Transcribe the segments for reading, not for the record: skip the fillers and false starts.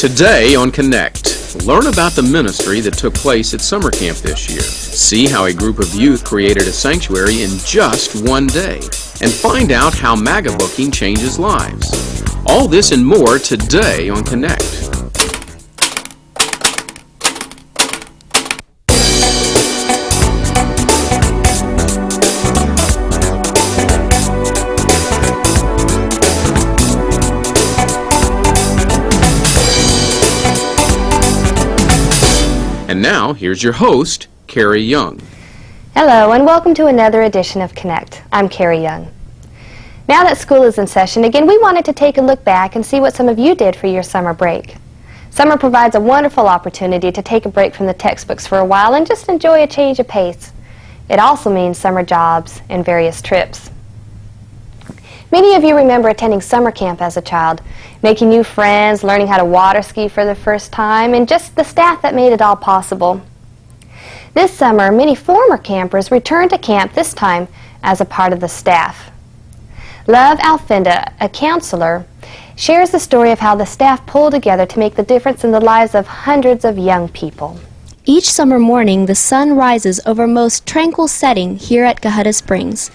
Today on Connect, learn about the ministry that took place at summer camp this year. See how a group of youth created a sanctuary in just one day. And find out how MAGA booking changes lives. All this and more today on Connect. And now, here's your host, Carrie Young. Hello, and welcome to another edition of Connect. I'm Carrie Young. Now that school is in session again, we wanted to take a look back and see what some of you did for your summer break. Summer provides a wonderful opportunity to take a break from the textbooks for a while and just enjoy a change of pace. It also means summer jobs and various trips. Many of you remember attending summer camp as a child, making new friends, learning how to water ski for the first time, and just the staff that made it all possible. This summer, many former campers returned to camp, this time as a part of the staff. Love Alfinda, a counselor, shares the story of how the staff pulled together to make the difference in the lives of hundreds of young people. Each summer morning, the sun rises over a most tranquil setting here at Georgia Springs.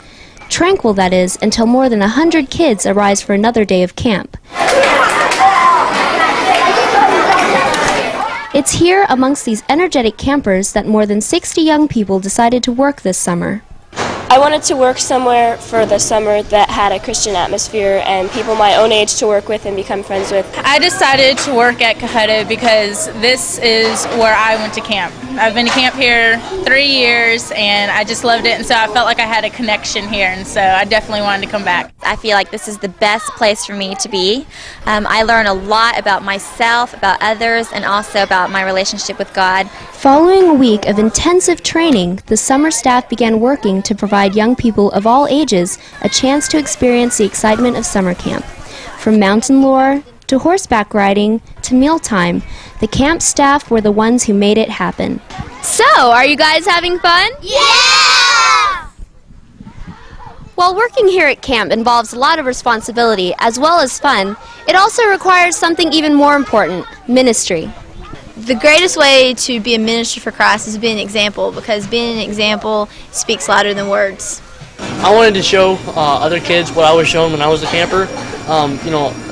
Tranquil, that is, until more than 100 kids arise for another day of camp. It's here amongst these energetic campers that more than 60 young people decided to work this summer. I wanted to work somewhere for the summer that had a Christian atmosphere and people my own age to work with and become friends with. I decided to work at Georgia because this is where I went to camp. I've been to camp here 3 years and I just loved it, and so I felt like I had a connection here, and so I definitely wanted to come back. I feel like this is the best place for me to be. I learn a lot about myself, about others, and also about my relationship with God. Following a week of intensive training, the summer staff began working to provide young people of all ages a chance to experience the excitement of summer camp. From mountain lore to horseback riding to mealtime, the camp staff were the ones who made it happen. So, are you guys having fun? Yeah! While working here at camp involves a lot of responsibility as well as fun, it also requires something even more important: ministry. The greatest way to be a minister for Christ is to be an example, because being an example speaks louder than words. I wanted to show other kids what I was shown when I was a camper.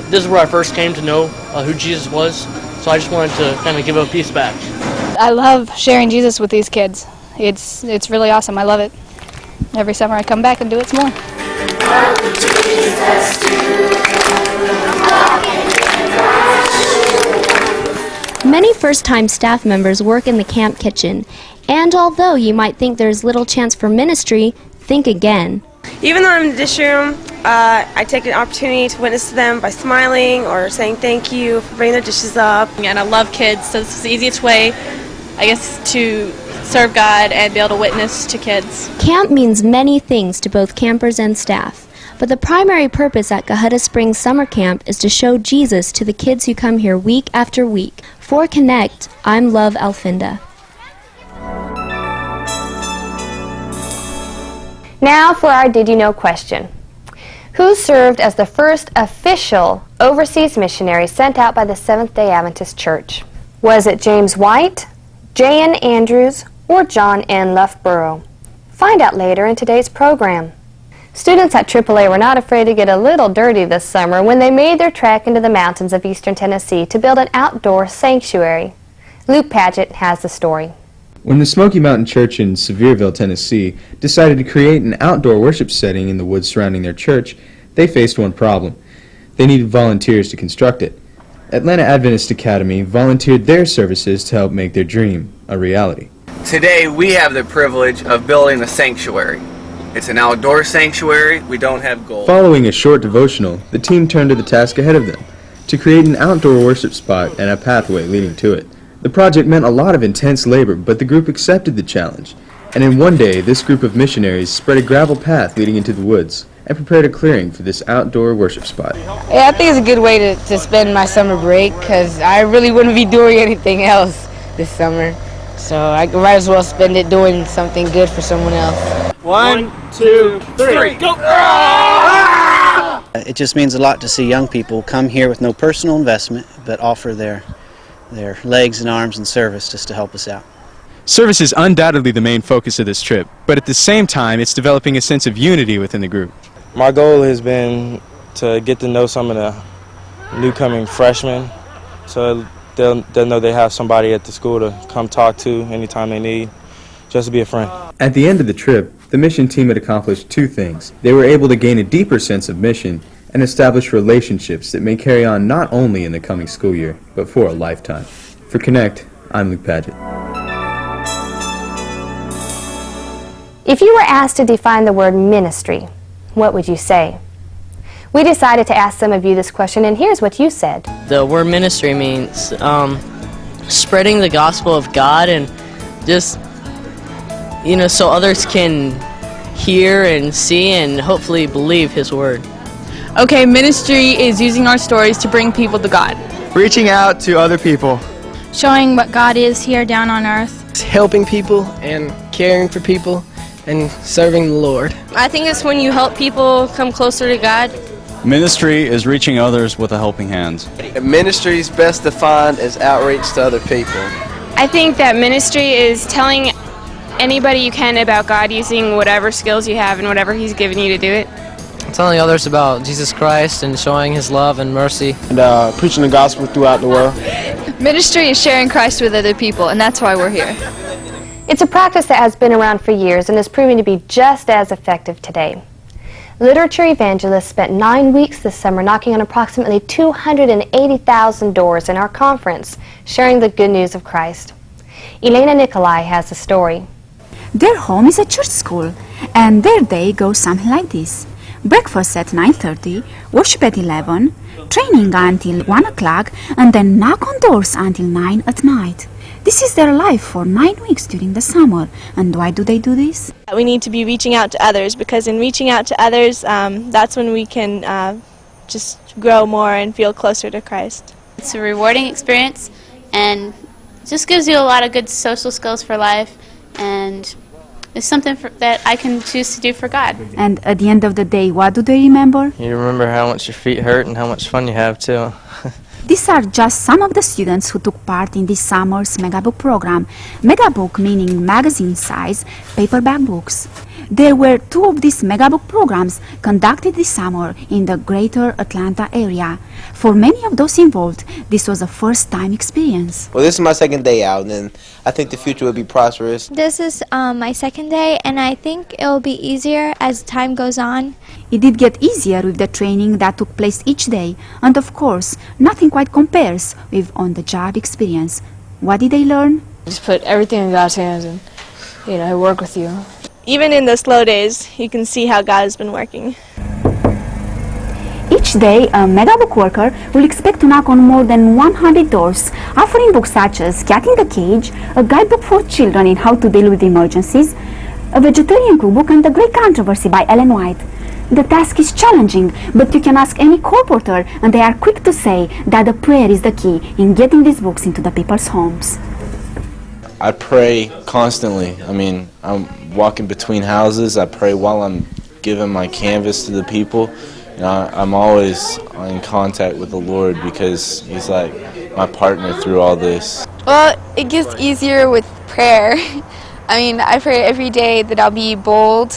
This is where I first came to know who Jesus was, so I just wanted to kind of give a piece back. I love sharing Jesus with these kids. It's really awesome. I love it. Every summer I come back and do it some more. Many first-time staff members work in the camp kitchen, and although you might think there's little chance for ministry, think again. Even though I'm in the dish room, I take an opportunity to witness to them by smiling or saying thank you for bringing their dishes up. And I love kids, so it's the easiest way, I guess, to serve God and be able to witness to kids. Camp means many things to both campers and staff, but the primary purpose at Georgia Springs Summer Camp is to show Jesus to the kids who come here week after week. For Connect, I'm Love Alfinda. Now for our Did You Know question. Who served as the first official overseas missionary sent out by the Seventh-day Adventist Church? Was it James White, J.N. Andrews, or John N. Loughborough? Find out later in today's program. Students at AAA were not afraid to get a little dirty this summer when they made their trek into the mountains of eastern Tennessee to build an outdoor sanctuary. Luke Paget has the story. When the Smoky Mountain Church in Sevierville, Tennessee, decided to create an outdoor worship setting in the woods surrounding their church, they faced one problem. They needed volunteers to construct it. Atlanta Adventist Academy volunteered their services to help make their dream a reality. Today we have the privilege of building a sanctuary. It's an outdoor sanctuary. We don't have gold. Following a short devotional, the team turned to the task ahead of them, to create an outdoor worship spot and a pathway leading to it. The project meant a lot of intense labor, but the group accepted the challenge. And in one day, this group of missionaries spread a gravel path leading into the woods and prepared a clearing for this outdoor worship spot. Yeah, I think it's a good way to spend my summer break, because I really wouldn't be doing anything else this summer. So I might as well spend it doing something good for someone else. 1, 2, 3, go! It just means a lot to see young people come here with no personal investment, but offer their their legs and arms in service just to help us out. Service is undoubtedly the main focus of this trip, but at the same time, it's developing a sense of unity within the group. My goal has been to get to know some of the new-coming freshmen, so they'll know they have somebody at the school to come talk to anytime they need, just to be a friend. At the end of the trip, the mission team had accomplished two things. They were able to gain a deeper sense of mission and establish relationships that may carry on not only in the coming school year, but for a lifetime. For Connect, I'm Luke Padgett. If you were asked to define the word ministry, what would you say? We decided to ask some of you this question, and here's what you said. The word ministry means spreading the gospel of God and just, so others can hear and see and hopefully believe His word. Okay, ministry is using our stories to bring people to God. Reaching out to other people. Showing what God is here down on earth. Helping people and caring for people and serving the Lord. I think it's when you help people come closer to God. Ministry is reaching others with a helping hand. Ministry is best defined as outreach to other people. I think that ministry is telling anybody you can about God using whatever skills you have and whatever He's given you to do it. Telling others about Jesus Christ and showing His love and mercy. And preaching the gospel throughout the world. Ministry is sharing Christ with other people, and that's why we're here. It's a practice that has been around for years and is proving to be just as effective today. Literature evangelists spent 9 weeks this summer knocking on approximately 280,000 doors in our conference, sharing the good news of Christ. Elena Nikolai has the story. Their home is a church school, and their day goes something like this. Breakfast at 9:30, worship at 11, training until 1 o'clock, and then knock on doors until 9 at night. This is their life for 9 weeks during the summer. And why do they do this? We need to be reaching out to others, because in reaching out to others, that's when we can just grow more and feel closer to Christ. It's a rewarding experience and just gives you a lot of good social skills for life, and it's something that I can choose to do for God. And at the end of the day, what do they remember? You remember how much your feet hurt and how much fun you have too. These are just some of the students who took part in this summer's Megabook program. Megabook meaning magazine-size paperback books. There were 2 of these Megabook programs conducted this summer in the greater Atlanta area. For many of those involved, this was a first-time experience. Well, this is my second day out, and I think the future will be prosperous. This is my second day, and I think it will be easier as time goes on. It did get easier with the training that took place each day, and of course, nothing quite compares with on-the-job experience. What did they learn? Just put everything in God's hands and, He'll work with you. Even in the slow days, you can see how God has been working. Each day, a Megabook worker will expect to knock on more than 100 doors, offering books such as Cat in the Cage, a guidebook for children in how to deal with emergencies, a vegetarian cookbook, and The Great Controversy by Ellen White. The task is challenging, but you can ask any colporteur, and they are quick to say that the prayer is the key in getting these books into the people's homes. I pray constantly. I'm walking between houses. I pray while I'm giving my canvas to the people. I'm always in contact with the Lord because He's like my partner through all this. Well, it gets easier with prayer. I pray every day that I'll be bold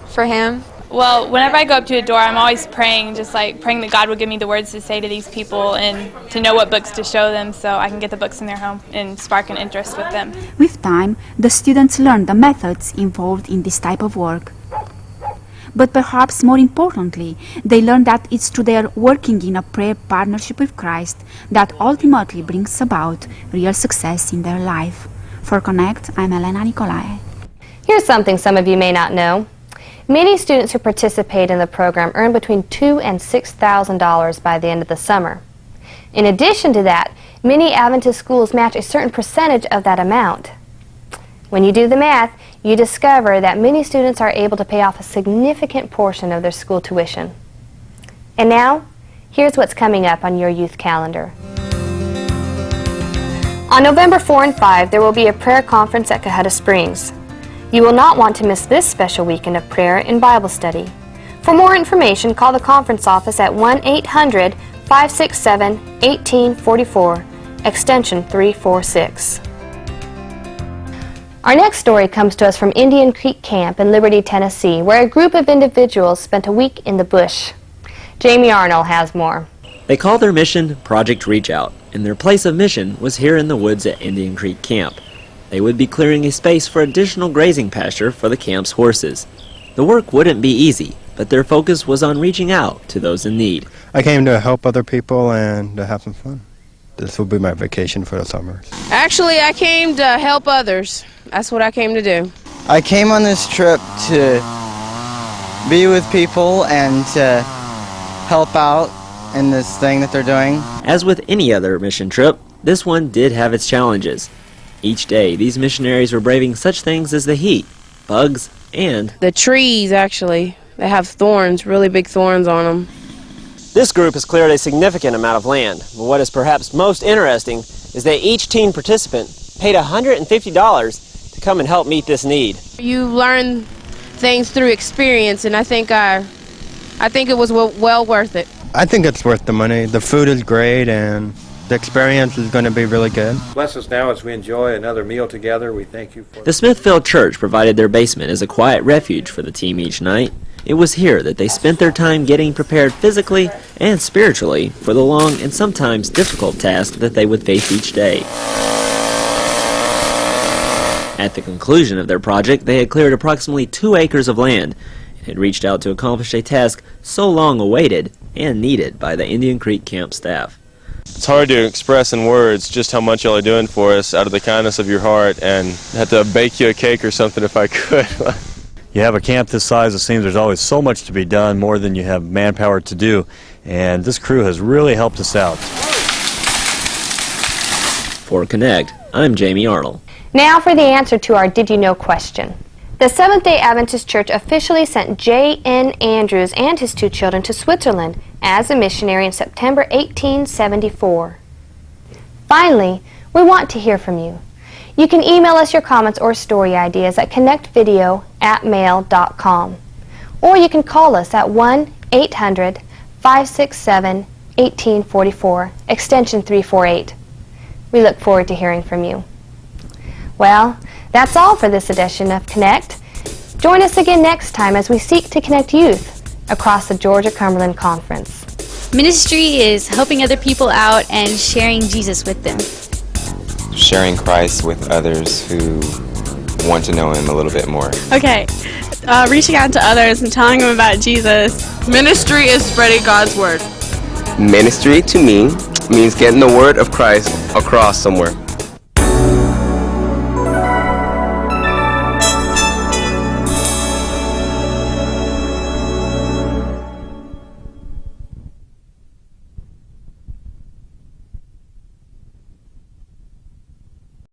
for Him. Well, whenever I go up to a door, I'm always praying, just like praying that God would give me the words to say to these people and to know what books to show them so I can get the books in their home and spark an interest with them. With time, the students learn the methods involved in this type of work. But perhaps more importantly, they learn that it's through their working in a prayer partnership with Christ that ultimately brings about real success in their life. For Connect, I'm Elena Nicolai. Here's something some of you may not know. Many students who participate in the program earn between $2,000 and $6,000 by the end of the summer. In addition to that, many Adventist schools match a certain percentage of that amount. When you do the math, you discover that many students are able to pay off a significant portion of their school tuition. And now, here's what's coming up on your youth calendar. On November 4 and 5, there will be a prayer conference at Cohutta Springs. You will not want to miss this special weekend of prayer and Bible study. For more information, call the conference office at 1-800-567-1844. extension 346. Our next story comes to us from Indian Creek Camp in Liberty, Tennessee, where a group of individuals spent a week in the bush. Jamie Arnold has more. They called their mission Project Reach Out, and their place of mission was here in the woods at Indian Creek Camp. They would be clearing a space for additional grazing pasture for the camp's horses. The work wouldn't be easy, but their focus was on reaching out to those in need. I came to help other people and to have some fun. This will be my vacation for the summer. Actually, I came to help others. That's what I came to do. I came on this trip to be with people and to help out in this thing that they're doing. As with any other mission trip, this one did have its challenges. Each day, these missionaries were braving such things as the heat, bugs, and the trees, actually. They have thorns, really big thorns on them. This group has cleared a significant amount of land, but what is perhaps most interesting is that each teen participant paid $150 to come and help meet this need. You learn things through experience, and I think it was well worth it. I think it's worth the money. The food is great and the experience is going to be really good. Bless us now as we enjoy another meal together. We thank you for the Smithfield Church provided their basement as a quiet refuge for the team each night. It was here that they spent their time getting prepared physically and spiritually for the long and sometimes difficult task that they would face each day. At the conclusion of their project, they had cleared approximately 2 acres of land and had reached out to accomplish a task so long awaited and needed by the Indian Creek Camp staff. It's hard to express in words just how much y'all are doing for us out of the kindness of your heart, and I had to bake you a cake or something if I could. You have a camp this size, it seems there's always so much to be done, more than you have manpower to do, and this crew has really helped us out. For Connect, I'm Jamie Arnold. Now for the answer to our Did You Know question. The Seventh-day Adventist Church officially sent J.N. Andrews and his 2 children to Switzerland as a missionary in September 1874. Finally, we want to hear from you. You can email us your comments or story ideas at connectvideo@mail.com. Or you can call us at 1-800-567-1844, extension 348. We look forward to hearing from you. Well, that's all for this edition of Connect. Join us again next time as we seek to connect youth across the Georgia-Cumberland Conference. Ministry is helping other people out and sharing Jesus with them. Sharing Christ with others who want to know Him a little bit more. Okay, reaching out to others and telling them about Jesus. Ministry is spreading God's Word. Ministry to me means getting the word of Christ across somewhere.